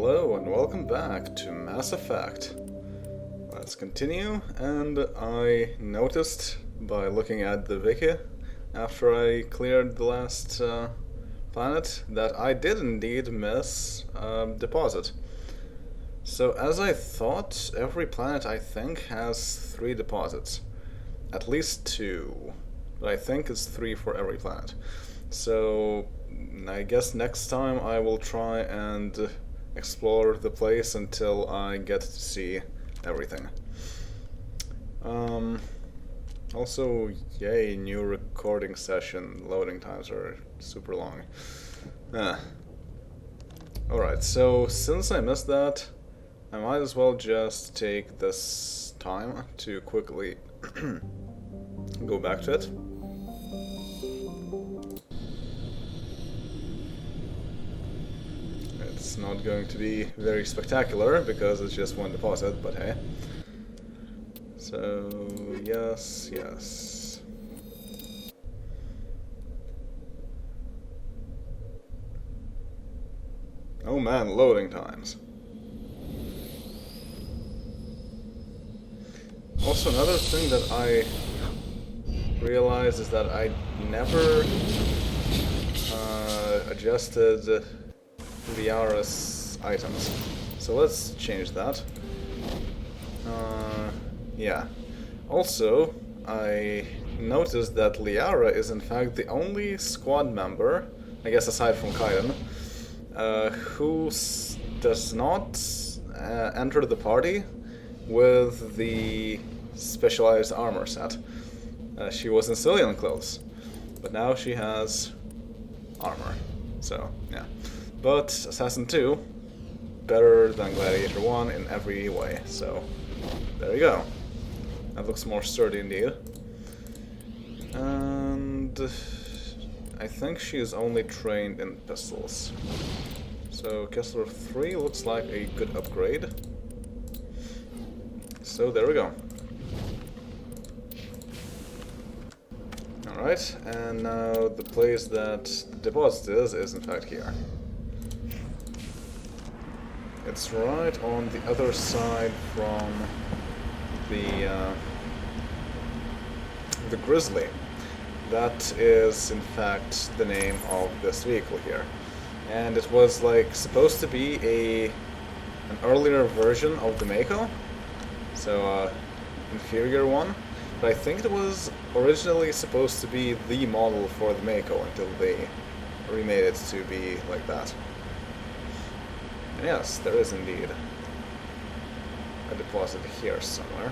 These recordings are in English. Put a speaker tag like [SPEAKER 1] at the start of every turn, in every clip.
[SPEAKER 1] Hello and welcome back to Mass Effect. Let's continue, and I noticed by looking at the wiki after I cleared the last planet that I did indeed miss deposit. So as I thought, every planet I think has 3 deposits. At least 2, but I think it's 3 for every planet. So I guess next time I will try and explore the place until I get to see everything. Also, yay, new recording session. Loading times are super long. Alright, so since I missed that, I might as well just take this time to quickly go back to it. It's not going to be very spectacular because it's just 1 deposit, but hey. So, yes. Oh man, loading times. Also, another thing that I realized is that I never adjusted Liara's items. So let's change that. Yeah. Also, I noticed that Liara is in fact the only squad member, I guess aside from Kaiden, who does not enter the party with the specialized armor set. She was in civilian clothes, but now she has armor. So, yeah. But Assassin 2, better than Gladiator 1 in every way, so there you go. That looks more sturdy indeed. And I think she is only trained in pistols. So Kessler 3 looks like a good upgrade. So there we go. Alright, and now the place that the deposit is in fact here. It's right on the other side from the Grizzly. That is in fact the name of this vehicle here. And it was like supposed to be an earlier version of the Mako. So inferior one. But I think it was originally supposed to be the model for the Mako until they remade it to be like that. And yes, there is indeed a deposit here somewhere.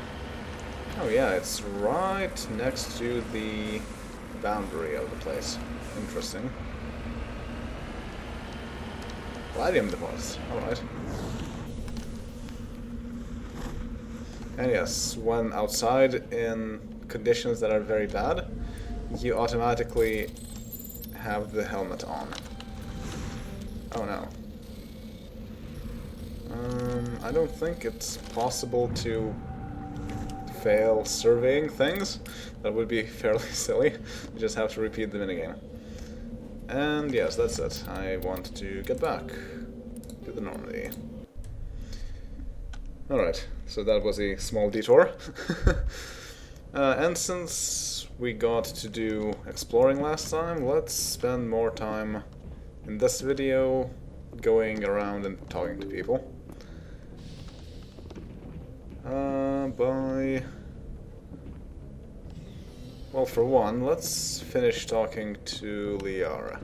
[SPEAKER 1] Oh yeah, it's right next to the boundary of the place. Interesting. Palladium deposit, alright. And yes, when outside in conditions that are very bad, you automatically have the helmet on. Oh no. I don't think it's possible to fail surveying things. That would be fairly silly. You just have to repeat the minigame. And yes, that's it. I want to get back to the Normandy. Alright, so that was a small detour. And since we got to do exploring last time, let's spend more time in this video going around and talking to people. Well, for one, let's finish talking to Liara.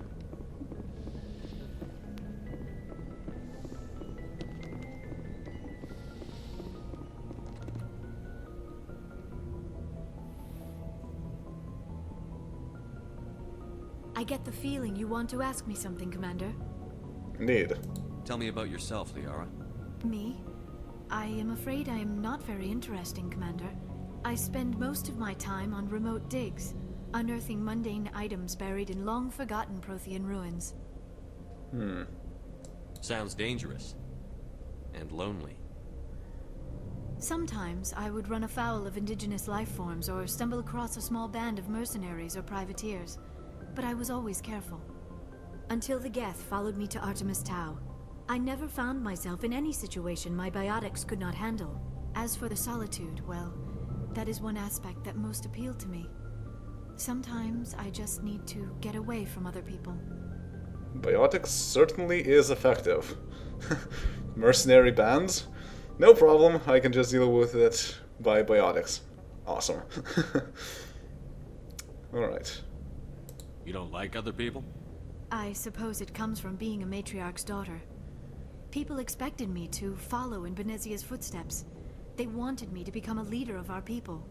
[SPEAKER 2] I get the feeling you want to ask me something, Commander.
[SPEAKER 1] Indeed.
[SPEAKER 3] Tell me about yourself, Liara.
[SPEAKER 2] Me? I am afraid I am not very interesting, Commander. I spend most of my time on remote digs, unearthing mundane items buried in long-forgotten Prothean ruins.
[SPEAKER 3] Sounds dangerous. And lonely.
[SPEAKER 2] Sometimes I would run afoul of indigenous life forms or stumble across a small band of mercenaries or privateers, but I was always careful. Until the Geth followed me to Artemis Tau. I never found myself in any situation my biotics could not handle. As for the solitude, well, that is one aspect that most appealed to me. Sometimes I just need to get away from other people.
[SPEAKER 1] Biotics certainly is effective. Mercenary bands? No problem, I can just deal with it by biotics. Awesome. Alright.
[SPEAKER 3] You don't like other people?
[SPEAKER 2] I suppose it comes from being a matriarch's daughter. People expected me to follow in Benezia's footsteps. They wanted me to become a leader of our people.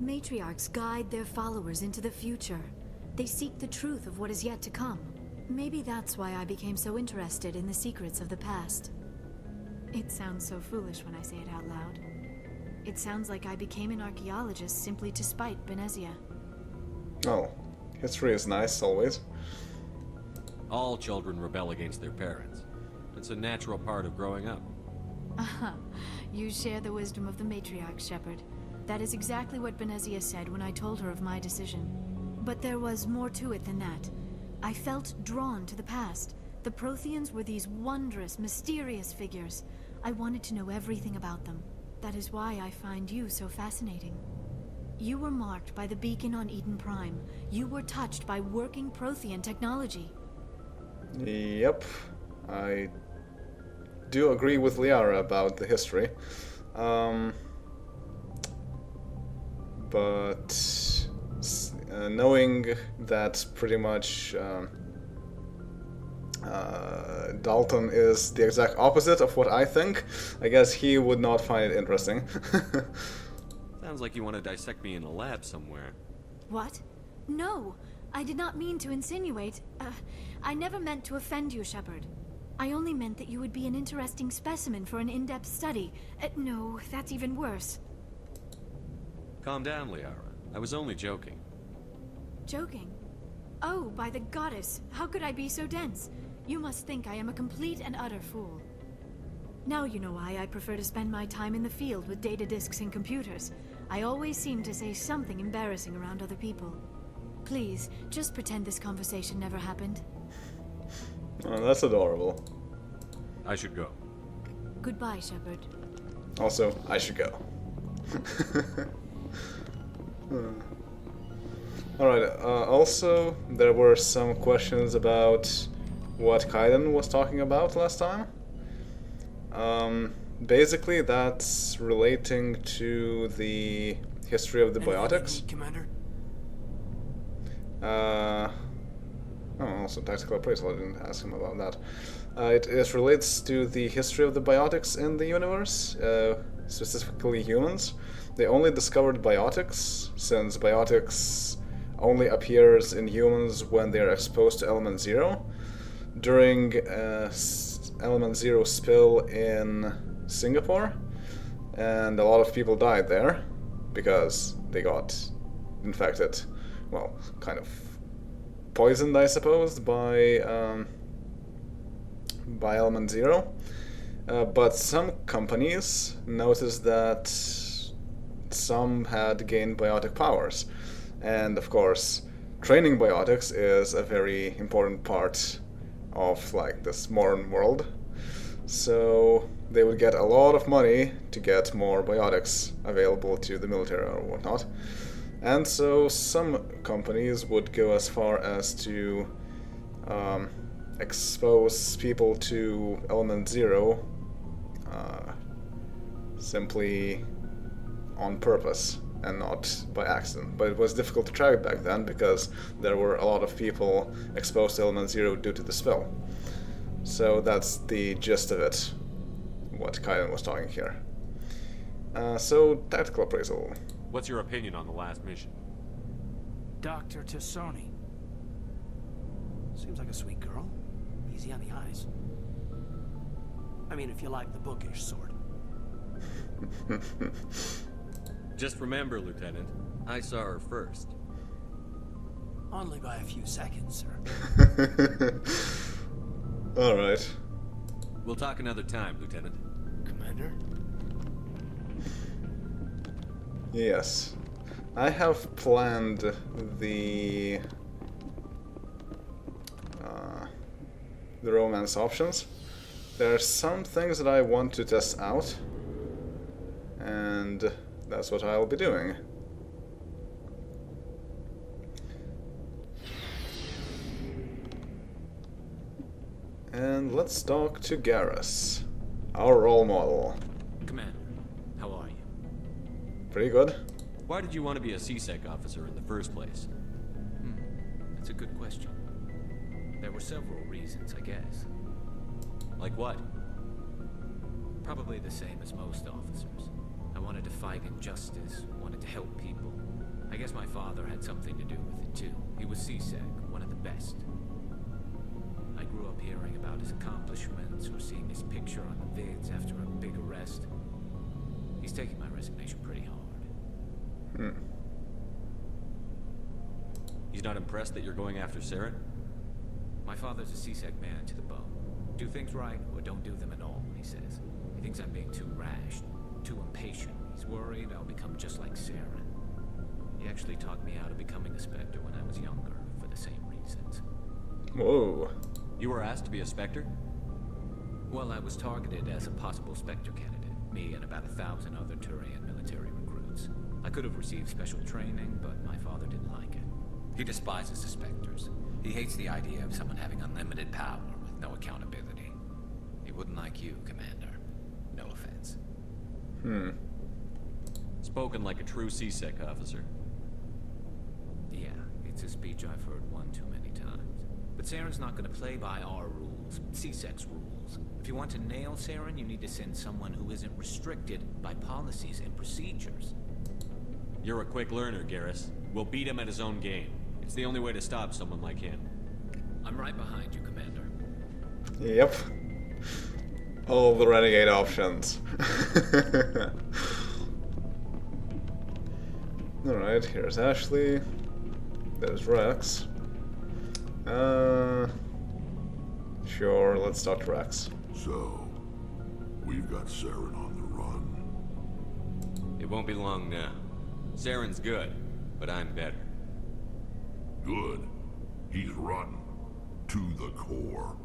[SPEAKER 2] Matriarchs guide their followers into the future. They seek the truth of what is yet to come. Maybe that's why I became so interested in the secrets of the past. It sounds so foolish when I say it out loud. It sounds like I became an archaeologist simply to spite Benezia.
[SPEAKER 1] Oh, history is nice, always.
[SPEAKER 3] All children rebel against their parents. It's a natural part of growing up.
[SPEAKER 2] You share the wisdom of the matriarch, Shepard. That is exactly what Benezia said when I told her of my decision. But there was more to it than that. I felt drawn to the past. The Protheans were these wondrous, mysterious figures. I wanted to know everything about them. That is why I find you so fascinating. You were marked by the beacon on Eden Prime. You were touched by working Prothean technology.
[SPEAKER 1] Yep, I do agree with Liara about the history. But knowing that pretty much Dalton is the exact opposite of what I think, I guess he would not find it interesting.
[SPEAKER 3] Sounds like you want to dissect me in a lab somewhere.
[SPEAKER 2] What? No, I did not mean to insinuate. I never meant to offend you, Shepard. I only meant that you would be an interesting specimen for an in-depth study. No, that's even worse.
[SPEAKER 3] Calm down, Liara. I was only joking.
[SPEAKER 2] Joking? Oh, by the goddess, how could I be so dense? You must think I am a complete and utter fool. Now you know why I prefer to spend my time in the field with data disks and computers. I always seem to say something embarrassing around other people. Please, just pretend this conversation never happened.
[SPEAKER 1] Oh, that's adorable.
[SPEAKER 3] I should go.
[SPEAKER 2] Goodbye, Shepard.
[SPEAKER 1] Also, I should go. Alright, also, there were some questions about what Kaiden was talking about last time. Basically, that's relating to the history of the biotics.
[SPEAKER 4] Commander?
[SPEAKER 1] Also tactical appraisal, I didn't ask him about that. It relates to the history of the biotics in the universe, specifically humans. They only discovered biotics, since biotics only appears in humans when they are exposed to Element Zero. During Element Zero spill in Singapore, and a lot of people died there because they got infected, well, kind of poisoned, I suppose, by Element Zero. But some companies noticed that some had gained biotic powers. And of course, training biotics is a very important part of like this modern world. So they would get a lot of money to get more biotics available to the military or whatnot. And so some companies would go as far as to expose people to Element Zero simply on purpose and not by accident. But it was difficult to track back then because there were a lot of people exposed to Element Zero due to the spill. So that's the gist of it, what Kaiden was talking here. So, tactical appraisal.
[SPEAKER 3] What's your opinion on the last mission?
[SPEAKER 4] Dr. Tassoni. Seems like a sweet girl. Easy on the eyes. I mean, if you like the bookish sort.
[SPEAKER 3] Just remember, Lieutenant, I saw her first.
[SPEAKER 4] Only by a few seconds, sir.
[SPEAKER 1] Alright.
[SPEAKER 3] We'll talk another time, Lieutenant.
[SPEAKER 4] Commander?
[SPEAKER 1] Yes. I have planned the romance options. there are some things that I want to test out, and that's what I'll be doing. And let's talk to Garrus, our role model.
[SPEAKER 5] Commander, how are you?
[SPEAKER 1] Pretty good.
[SPEAKER 3] Why did you want to be a CSEC officer in the first place?
[SPEAKER 5] That's a good question. There were several reasons, I guess.
[SPEAKER 3] Like what?
[SPEAKER 5] Probably the same as most officers. I wanted to fight injustice, wanted to help people. I guess my father had something to do with it too. He was CSEC, one of the best. I grew up hearing about his accomplishments or seeing his picture on the vids after a big arrest. He's taking my resignation pretty hard.
[SPEAKER 3] He's not impressed that you're going after Saren?
[SPEAKER 5] My father's a CSEC man to the bone. Do things right or don't do them at all, he says. He thinks I'm being too rash, too impatient. He's worried I'll become just like Saren. He actually talked me out of becoming a Spectre when I was younger, for the same reasons.
[SPEAKER 1] Whoa.
[SPEAKER 3] You were asked to be a Spectre?
[SPEAKER 5] Well, I was targeted as a possible Spectre candidate. Me and about 1,000 other Turian military recruits. I could have received special training, but my father didn't like it. He despises the Spectres. He hates the idea of someone having unlimited power with no accountability. He wouldn't like you, Commander. No offense.
[SPEAKER 3] Spoken like a true CSEC officer.
[SPEAKER 5] Yeah, it's a speech I've heard one too many times. But Saren's not gonna play by our rules, CSEC's rules. If you want to nail Saren, you need to send someone who isn't restricted by policies and procedures.
[SPEAKER 3] You're a quick learner, Garrus. We'll beat him at his own game. It's the only way to stop someone like him.
[SPEAKER 5] I'm right behind you, Commander.
[SPEAKER 1] Yep. All the renegade options. Alright, here's Ashley. There's Rex. Sure, let's talk to Rex.
[SPEAKER 6] So, we've got Saren on the run.
[SPEAKER 3] It won't be long now. Saren's good, but I'm better.
[SPEAKER 6] Good. He's rotten. To the core.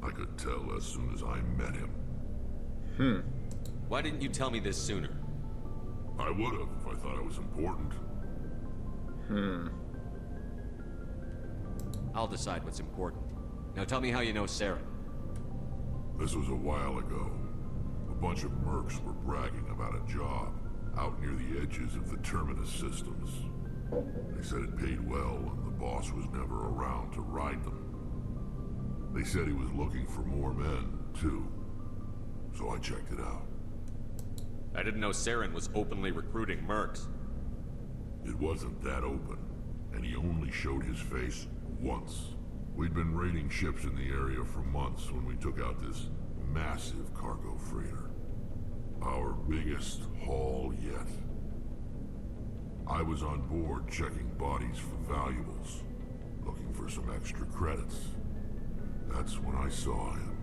[SPEAKER 6] I could tell as soon as I met him.
[SPEAKER 3] Why didn't you tell me this sooner?
[SPEAKER 6] I would have if I thought it was important.
[SPEAKER 3] I'll decide what's important. Now tell me how you know Saren.
[SPEAKER 6] This was a while ago. A bunch of mercs were bragging about a job out near the edges of the Terminus systems. They said it paid well and the boss was never around to ride them. They said he was looking for more men, too. So I checked it out.
[SPEAKER 3] I didn't know Saren was openly recruiting mercs.
[SPEAKER 6] It wasn't that open, and he only showed his face once. We'd been raiding ships in the area for months when we took out this massive cargo freighter. Our biggest haul yet. I was on board checking bodies for valuables, looking for some extra credits. That's when I saw him.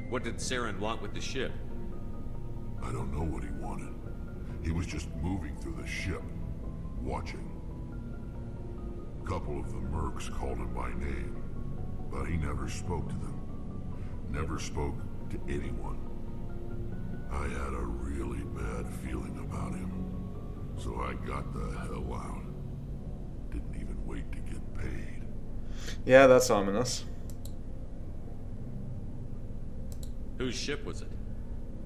[SPEAKER 3] What did Saren want with the ship?
[SPEAKER 6] I don't know what he wanted. He was just moving through the ship, watching. A couple of the mercs called him by name, but he never spoke to them. Never spoke to anyone. I had a really bad feeling about him, so I got the hell out. Didn't even wait to get paid.
[SPEAKER 1] Yeah, that's ominous.
[SPEAKER 3] Whose ship was it?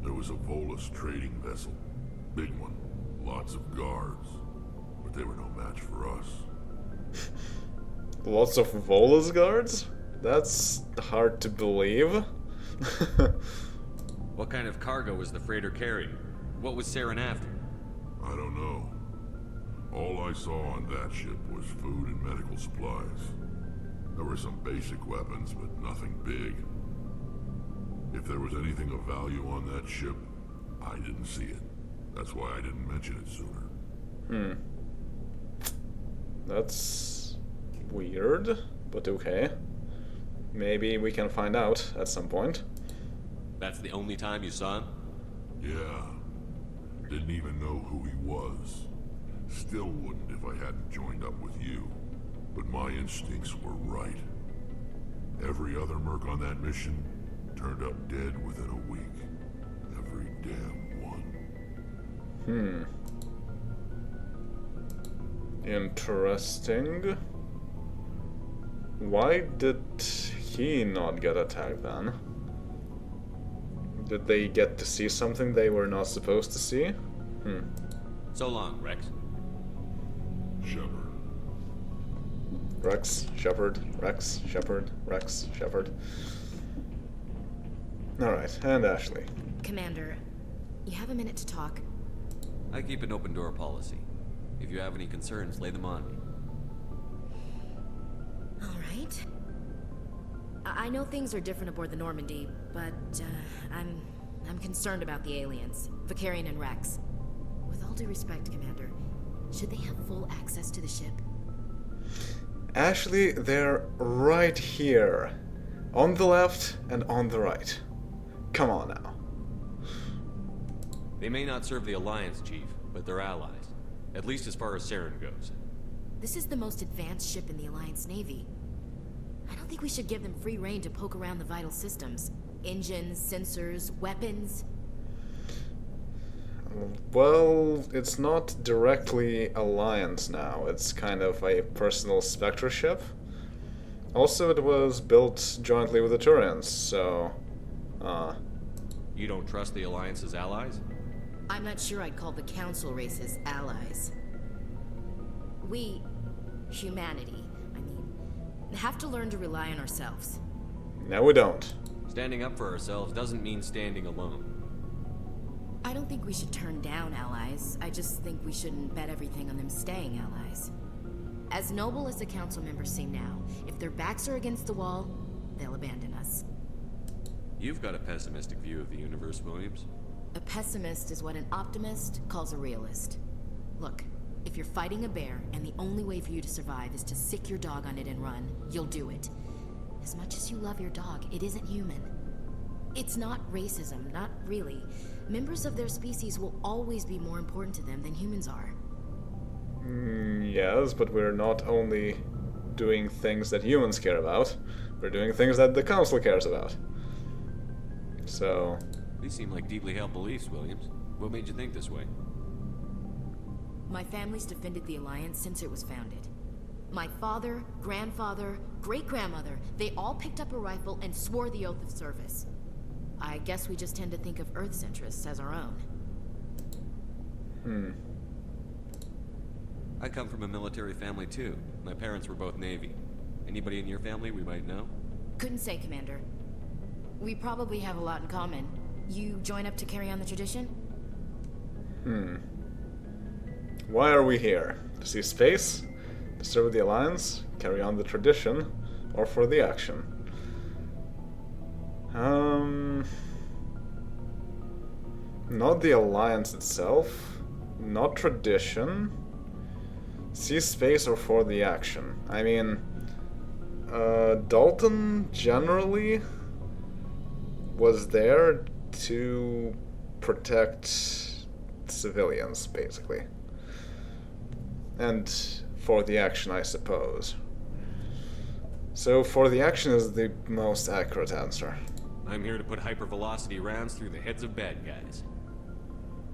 [SPEAKER 6] There was a Volus trading vessel. Big one. Lots of guards. But they were no match for us.
[SPEAKER 1] Lots of Volus guards? That's hard to believe.
[SPEAKER 3] What kind of cargo was the freighter carrying? What was Saren after?
[SPEAKER 6] I don't know. All I saw on that ship was food and medical supplies. There were some basic weapons, but nothing big. If there was anything of value on that ship, I didn't see it. That's why I didn't mention it sooner.
[SPEAKER 1] That's weird, but okay. Maybe we can find out at some point.
[SPEAKER 3] That's the only time you saw him?
[SPEAKER 6] Yeah. Didn't even know who he was. Still wouldn't if I hadn't joined up with you. But my instincts were right. Every other merc on that mission turned up dead within a week. Every damn one.
[SPEAKER 1] Interesting. Why did he not get attacked then? Did they get to see something they were not supposed to see?
[SPEAKER 3] So long, Rex.
[SPEAKER 6] Shepard.
[SPEAKER 1] Rex, Shepard, Rex, Shepard, Rex, Shepard. Alright, and Ashley.
[SPEAKER 7] Commander, you have a minute to talk?
[SPEAKER 3] I keep an open door policy. If you have any concerns, lay them on me.
[SPEAKER 7] All right. I know things are different aboard the Normandy, but I'm concerned about the aliens, Vakarian and Rex. With all due respect, Commander, should they have full access to the ship?
[SPEAKER 1] Ashley, they're right here. On the left and on the right. Come on now.
[SPEAKER 3] They may not serve the Alliance, Chief, but they're allies. At least as far as Saren goes.
[SPEAKER 7] This is the most advanced ship in the Alliance Navy. I don't think we should give them free rein to poke around the vital systems. Engines, sensors, weapons.
[SPEAKER 1] Well, it's not directly Alliance now. It's kind of a personal Spectre ship. Also, it was built jointly with the Turians, so...
[SPEAKER 3] You don't trust the Alliance's allies?
[SPEAKER 7] I'm not sure I'd call the Council races allies. We, humanity, I mean, have to learn to rely on ourselves.
[SPEAKER 1] No, we don't.
[SPEAKER 3] Standing up for ourselves doesn't mean standing alone.
[SPEAKER 7] I don't think we should turn down allies. I just think we shouldn't bet everything on them staying allies. As noble as the Council members seem now, if their backs are against the wall, they'll abandon us.
[SPEAKER 3] You've got a pessimistic view of the universe, Williams.
[SPEAKER 7] A pessimist is what an optimist calls a realist. Look, if you're fighting a bear and the only way for you to survive is to sick your dog on it and run, you'll do it. As much as you love your dog, it isn't human. It's not racism, not really. Members of their species will always be more important to them than humans are.
[SPEAKER 1] Yes, but we're not only doing things that humans care about, we're doing things that the Council cares about. So...
[SPEAKER 3] These seem like deeply held beliefs, Williams. What made you think this way?
[SPEAKER 7] My family's defended the Alliance since it was founded. My father, grandfather, great-grandmother, they all picked up a rifle and swore the oath of service. I guess we just tend to think of Earth's interests as our own.
[SPEAKER 3] I come from a military family too. My parents were both Navy. Anybody in your family we might know?
[SPEAKER 7] Couldn't say, Commander. We probably have a lot in common. You join up to carry on the tradition?
[SPEAKER 1] Why are we here? To see space? To serve the Alliance? Carry on the tradition? Or for the action? Not the Alliance itself. Not tradition. See space or for the action. I mean, Dalton generally was there to protect civilians, basically. And for the action, I suppose. So for the action is the most accurate answer.
[SPEAKER 3] I'm here to put hypervelocity rounds through the heads of bad guys.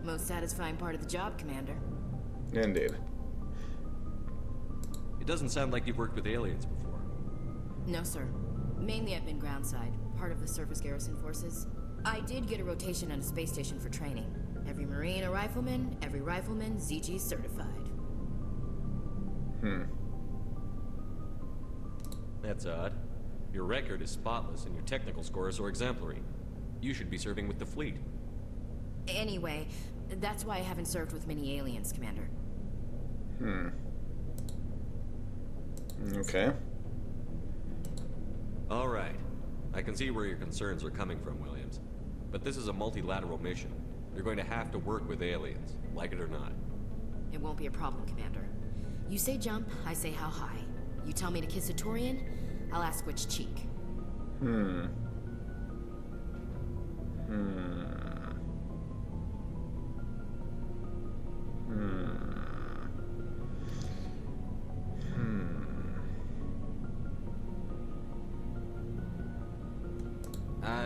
[SPEAKER 7] Most satisfying part of the job, Commander.
[SPEAKER 1] Indeed.
[SPEAKER 3] It doesn't sound like you've worked with aliens before.
[SPEAKER 7] No, sir. Mainly I've been groundside, part of the surface garrison forces. I did get a rotation on a space station for training. Every Marine a rifleman, every rifleman ZG certified.
[SPEAKER 3] That's odd. Your record is spotless and your technical scores are exemplary. You should be serving with the fleet.
[SPEAKER 7] Anyway, that's why I haven't served with many aliens, Commander.
[SPEAKER 1] Okay.
[SPEAKER 3] All right. I can see where your concerns are coming from, Williams. But this is a multilateral mission. You're going to have to work with aliens, like it or not.
[SPEAKER 7] It won't be a problem, Commander. You say jump, I say how high. You tell me to kiss a Turian, I'll ask which cheek.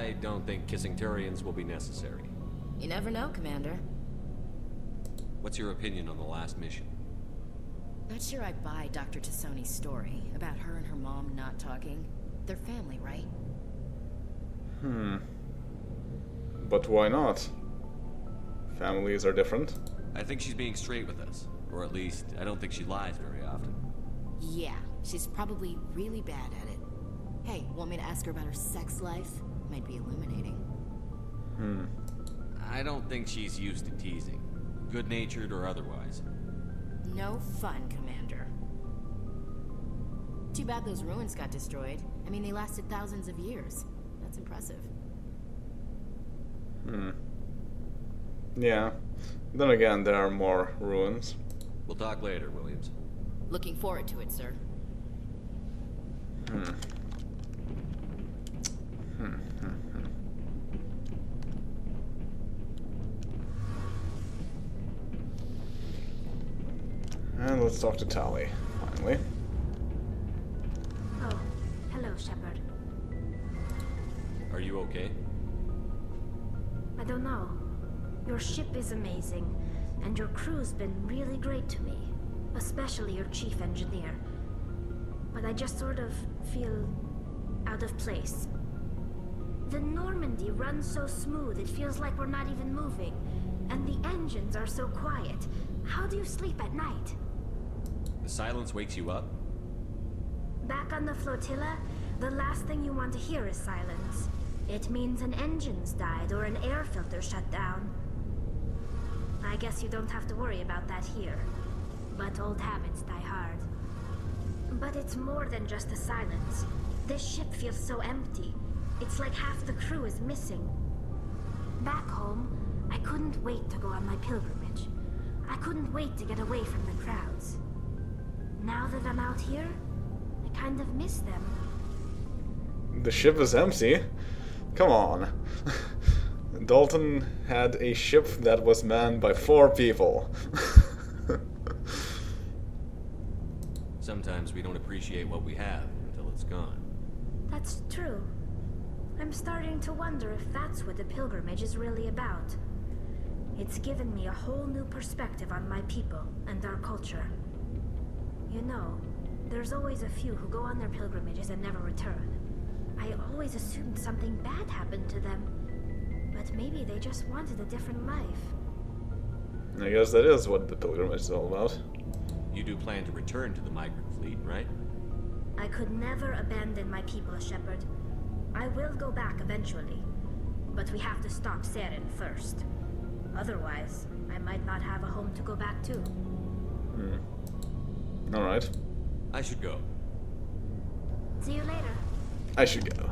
[SPEAKER 3] I don't think kissing Turians will be necessary.
[SPEAKER 7] You never know, Commander.
[SPEAKER 3] What's your opinion on the last mission?
[SPEAKER 7] Not sure I buy Dr. Tassoni's story about her and her mom not talking. They're family, right?
[SPEAKER 1] But why not? Families are different.
[SPEAKER 3] I think she's being straight with us. Or at least, I don't think she lies very often.
[SPEAKER 7] Yeah, she's probably really bad at it. Hey, want me to ask her about her sex life? Might be illuminating.
[SPEAKER 3] I don't think she's used to teasing. Good-natured or otherwise.
[SPEAKER 7] No fun, Commander. Too bad those ruins got destroyed. I mean, they lasted thousands of years. That's impressive.
[SPEAKER 1] Yeah. Then again, there are more ruins.
[SPEAKER 3] We'll talk later, Williams.
[SPEAKER 7] Looking forward to it, sir.
[SPEAKER 1] And let's talk to Tali, finally.
[SPEAKER 2] Oh, hello, Shepard.
[SPEAKER 3] Are you okay?
[SPEAKER 8] I don't know. Your ship is amazing, and your crew's been really great to me. Especially your chief engineer. But I just sort of feel out of place. The Normandy runs so smooth it feels like we're not even moving. And the engines are so quiet. How do you sleep at night?
[SPEAKER 3] The silence wakes you up?
[SPEAKER 8] Back on the flotilla, the last thing you want to hear is silence. It means an engine's died or an air filter shut down. I guess you don't have to worry about that here. But old habits die hard. But it's more than just the silence. This ship feels so empty. It's like half the crew is missing. Back home, I couldn't wait to go on my pilgrimage. I couldn't wait to get away from the crowds. Now that I'm out here, I kind of miss them.
[SPEAKER 1] The ship is empty? Come on. Dalton had a ship that was manned by 4 people.
[SPEAKER 3] Sometimes we don't appreciate what we have until it's gone.
[SPEAKER 8] That's true. I'm starting to wonder if that's what the pilgrimage is really about. It's given me a whole new perspective on my people and our culture. You know, there's always a few who go on their pilgrimages and never return. I always assumed something bad happened to them. But maybe they just wanted a different life.
[SPEAKER 1] I guess that is what the pilgrimage is all about.
[SPEAKER 3] You do plan to return to the migrant fleet, right?
[SPEAKER 8] I could never abandon my people, Shepard. I will go back eventually. But we have to stop Saren first. Otherwise, I might not have a home to go back to.
[SPEAKER 1] Alright.
[SPEAKER 3] I should go.
[SPEAKER 8] See you later.
[SPEAKER 1] I should go.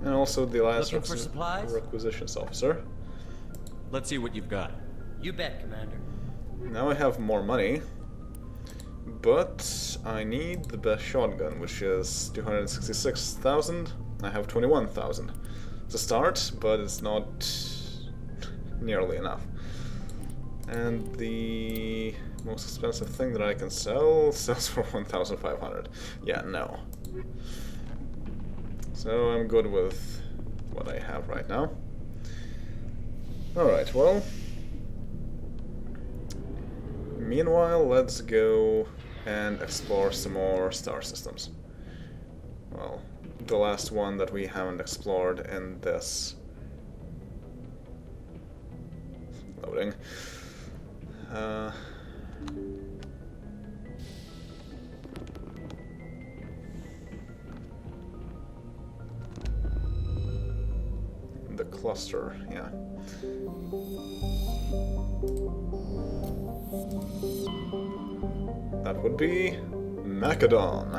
[SPEAKER 1] And also the last
[SPEAKER 9] Looking for supplies?
[SPEAKER 1] requisitions officer.
[SPEAKER 3] Let's see what you've got.
[SPEAKER 9] You bet, Commander.
[SPEAKER 1] Now I have more money, but I need the best shotgun, which is 266,000. I have 21,000. It's a start, but it's not nearly enough. And the most expensive thing that I can sell sells for 1,500. Yeah, no. So I'm good with what I have right now. Alright, well. Meanwhile, let's go and explore some more star systems. Well, the last one that we haven't explored in this loading. The cluster, yeah. That would be Macedon.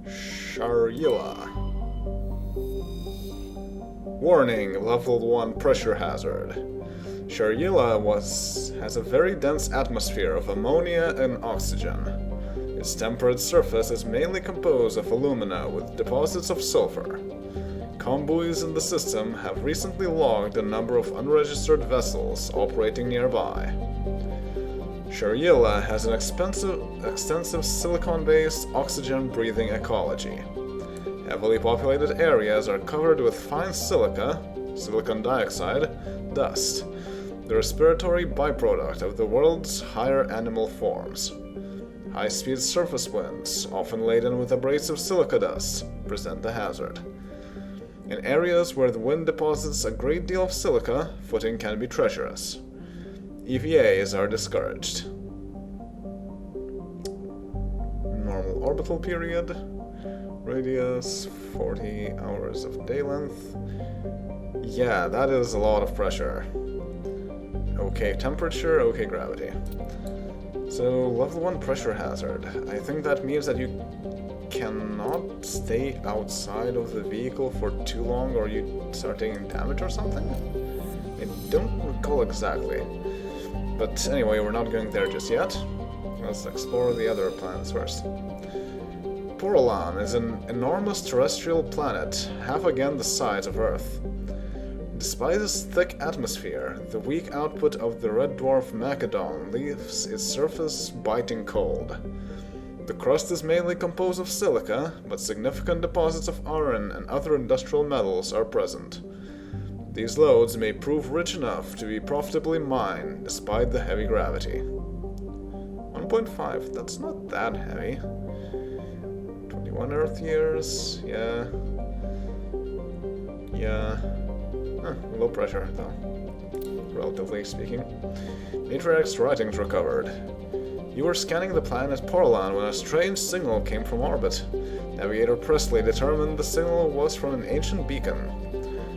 [SPEAKER 1] Sharyula. Warning, level 1 pressure hazard. Sharyula has a very dense atmosphere of ammonia and oxygen. Its temperate surface is mainly composed of alumina with deposits of sulfur. Convoys in the system have recently logged a number of unregistered vessels operating nearby. Shariela has an extensive silicon-based, oxygen-breathing ecology. Heavily populated areas are covered with fine silica, silicon dioxide, dust, the respiratory byproduct of the world's higher animal forms. High-speed surface winds, often laden with abrasive silica dust, present a hazard. In areas where the wind deposits a great deal of silica, footing can be treacherous. EVAs are discouraged. Normal orbital period. Radius, 40 hours of day length. Yeah, that is a lot of pressure. Okay temperature, okay gravity. So, level 1 pressure hazard. I think that means that you cannot stay outside of the vehicle for too long or you start taking damage or something? I don't recall exactly. But anyway, we're not going there just yet. Let's explore the other planets first. Porolan is an enormous terrestrial planet, half again the size of Earth. Despite its thick atmosphere, the weak output of the red dwarf Macedon leaves its surface biting cold. The crust is mainly composed of silica, but significant deposits of iron and other industrial metals are present. These lodes may prove rich enough to be profitably mined despite the heavy gravity. 1.5, that's not that heavy. 21 Earth years, yeah. Low pressure, though, relatively speaking. Matriarch's writings recovered. You were scanning the planet Porolan when a strange signal came from orbit. Navigator Presley determined the signal was from an ancient beacon.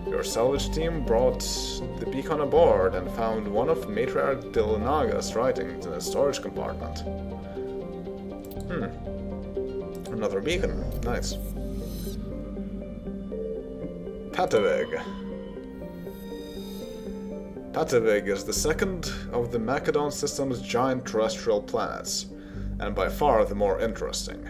[SPEAKER 1] Your salvage team brought the beacon aboard and found one of Matriarch Delenaga's writings in a storage compartment. Another beacon. Nice. Patavig. Patavig is the second of the Macedon system's giant terrestrial planets, and by far the more interesting.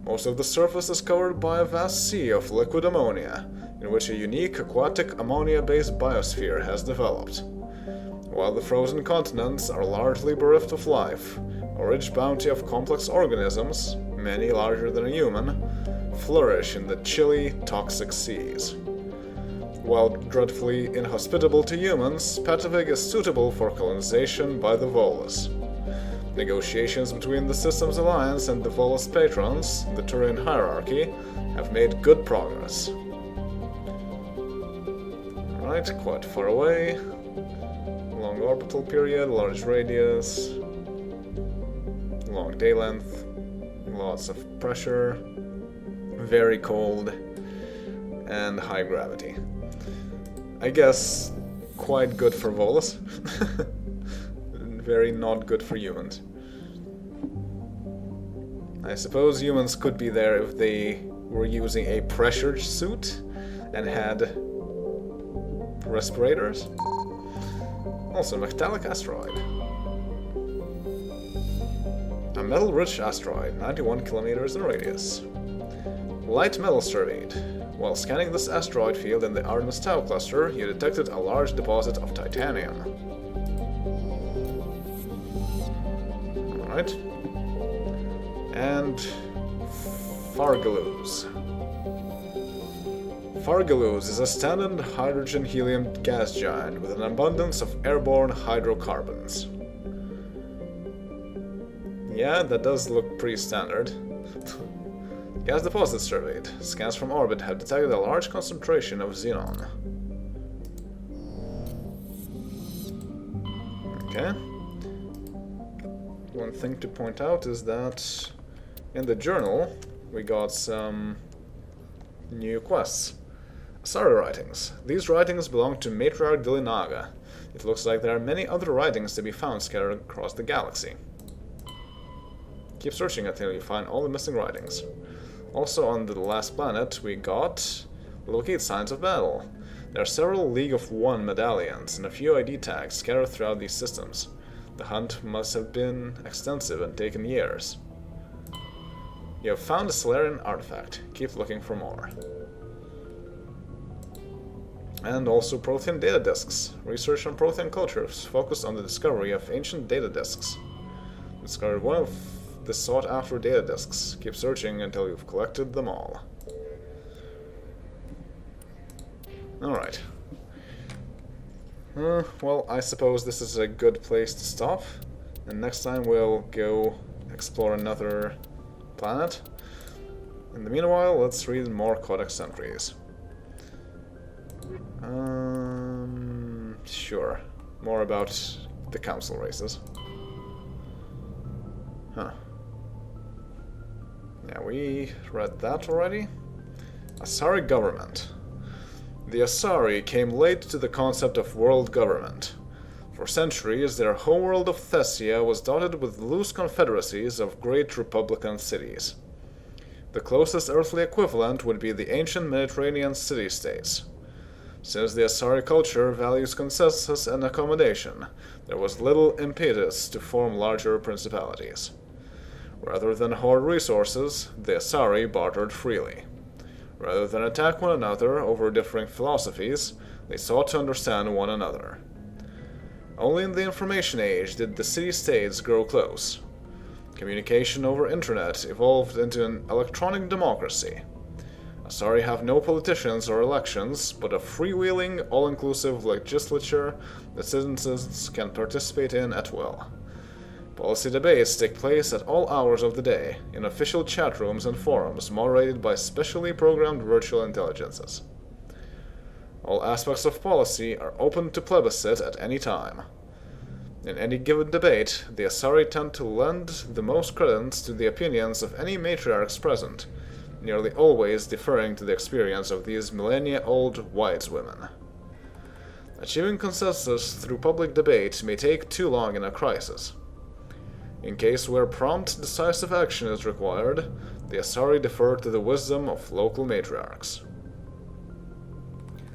[SPEAKER 1] Most of the surface is covered by a vast sea of liquid ammonia, in which a unique aquatic ammonia-based biosphere has developed. While the frozen continents are largely bereft of life, a rich bounty of complex organisms, many larger than a human, flourish in the chilly, toxic seas. While dreadfully inhospitable to humans, Patavig is suitable for colonization by the Volus. Negotiations between the system's alliance and the Volus patrons, the Turian hierarchy, have made good progress. Alright, quite far away. Long orbital period, large radius, long day length, lots of pressure, very cold, and high gravity. I guess quite good for Volus. Very not good for humans. I suppose humans could be there if they were using a pressure suit and had respirators. Also, metallic asteroid. A metal-rich asteroid, 91 kilometers in radius. Light metal surveyed. While scanning this asteroid field in the Artemis Tau cluster, you detected a large deposit of titanium. Alright. And Fargaluz. Fargaluz is a standard hydrogen-helium gas giant with an abundance of airborne hydrocarbons. Yeah, that does look pretty standard. Gas deposits surveyed. Scans from orbit have detected a large concentration of xenon. Okay. One thing to point out is that in the journal we got some new quests. Asari writings. These writings belong to Matriarch Delinaga. It looks like there are many other writings to be found scattered across the galaxy. Keep searching until you find all the missing writings. Also on the last planet we got locate signs of battle. There are several League of One medallions and a few ID tags scattered throughout these systems. The hunt must have been extensive and taken years. You have found a Solarian artifact. Keep looking for more. And also Prothean data disks. Research on Prothean cultures focused on the discovery of ancient data disks. Discovered one of the sought-after data disks. Keep searching until you've collected them all. Alright. Well, I suppose this is a good place to stop. And next time we'll go explore another planet. In the meanwhile, let's read more Codex entries. Sure. More about the council races. Huh. Yeah, we read that already. Asari government. The Asari came late to the concept of world government. For centuries, their homeworld of Thessia was dotted with loose confederacies of great republican cities. The closest earthly equivalent would be the ancient Mediterranean city-states. Since the Asari culture values consensus and accommodation, there was little impetus to form larger principalities. Rather than hoard resources, the Asari bartered freely. Rather than attack one another over differing philosophies, they sought to understand one another. Only in the information age did the city-states grow close. Communication over internet evolved into an electronic democracy. Asari have no politicians or elections, but a freewheeling, all-inclusive legislature that citizens can participate in at will. Policy debates take place at all hours of the day, in official chat rooms and forums moderated by specially programmed virtual intelligences. All aspects of policy are open to plebiscite at any time. In any given debate, the Asari tend to lend the most credence to the opinions of any matriarchs present, nearly always deferring to the experience of these millennia-old wise women. Achieving consensus through public debate may take too long in a crisis. In case where prompt, decisive action is required, the Asari defer to the wisdom of local matriarchs.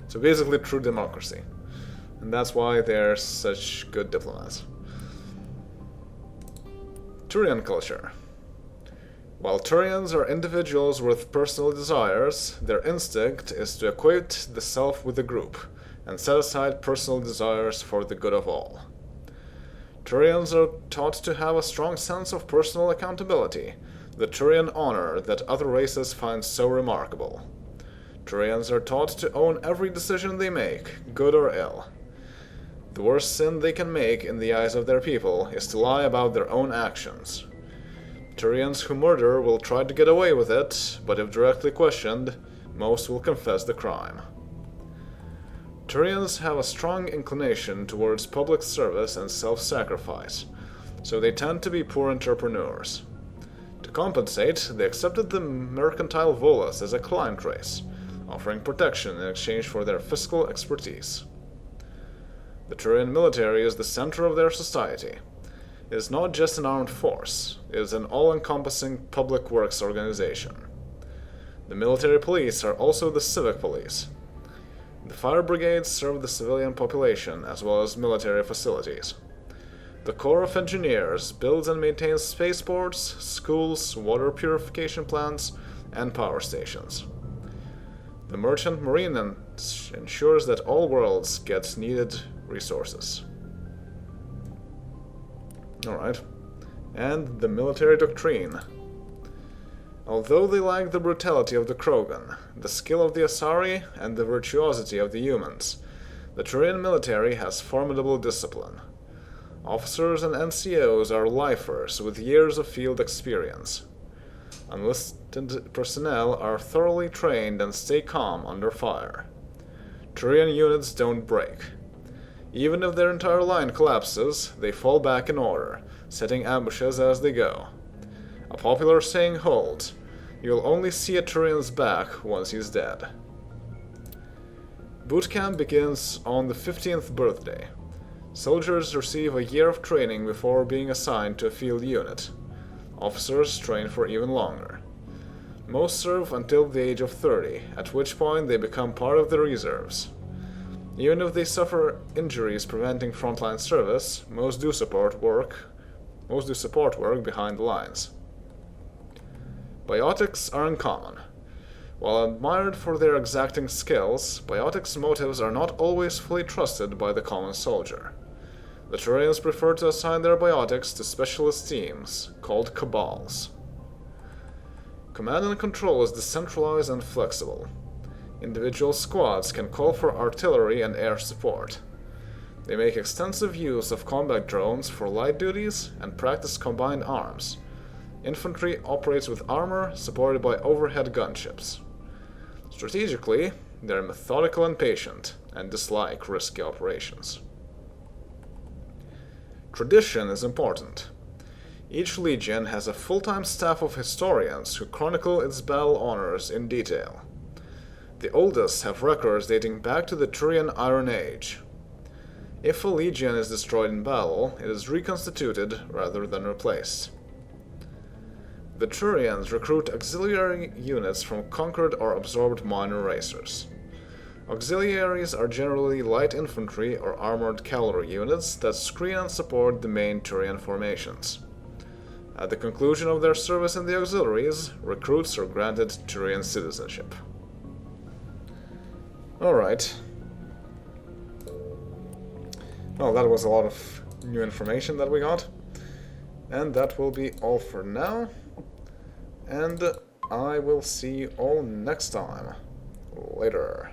[SPEAKER 1] So basically true democracy. And that's why they're such good diplomats. Turian culture. While Turians are individuals with personal desires, their instinct is to equate the self with the group, and set aside personal desires for the good of all. Turians are taught to have a strong sense of personal accountability, the Turian honor that other races find so remarkable. Turians are taught to own every decision they make, good or ill. The worst sin they can make in the eyes of their people is to lie about their own actions. Turians who murder will try to get away with it, but if directly questioned, most will confess the crime. Turians have a strong inclination towards public service and self-sacrifice, so they tend to be poor entrepreneurs. To compensate, they accepted the mercantile Volus as a client race, offering protection in exchange for their fiscal expertise. The Turian military is the center of their society. It is not just an armed force, it is an all-encompassing public works organization. The military police are also the civic police. The fire brigades serve the civilian population as well as military facilities. The Corps of Engineers builds and maintains spaceports, schools, water purification plants, and power stations. The Merchant Marine ensures that all worlds get needed resources. Alright. And the military doctrine. Although they lack the brutality of the Krogan, the skill of the Asari, and the virtuosity of the humans, the Turian military has formidable discipline. Officers and NCOs are lifers with years of field experience. Enlisted personnel are thoroughly trained and stay calm under fire. Turian units don't break. Even if their entire line collapses, they fall back in order, setting ambushes as they go. A popular saying holds, you'll only see a Turian's back once he's dead. Boot camp begins on the 15th birthday. Soldiers receive a year of training before being assigned to a field unit. Officers train for even longer. Most serve until the age of 30, at which point they become part of the reserves. Even if they suffer injuries preventing frontline service, most do support work behind the lines. Biotics are uncommon. While admired for their exacting skills, Biotics' motives are not always fully trusted by the common soldier. The Turians prefer to assign their Biotics to specialist teams, called Cabals. Command and control is decentralized and flexible. Individual squads can call for artillery and air support. They make extensive use of combat drones for light duties and practice combined arms. Infantry operates with armor supported by overhead gunships. Strategically, they are methodical and patient, and dislike risky operations. Tradition is important. Each legion has a full-time staff of historians who chronicle its battle honors in detail. The oldest have records dating back to the Turian Iron Age. If a legion is destroyed in battle, it is reconstituted rather than replaced. The Turians recruit auxiliary units from conquered or absorbed minor racers. Auxiliaries are generally light infantry or armored cavalry units that screen and support the main Turian formations. At the conclusion of their service in the auxiliaries, recruits are granted Turian citizenship. Alright. Well, that was a lot of new information that we got. And that will be all for now. And I will see you all next time. Later.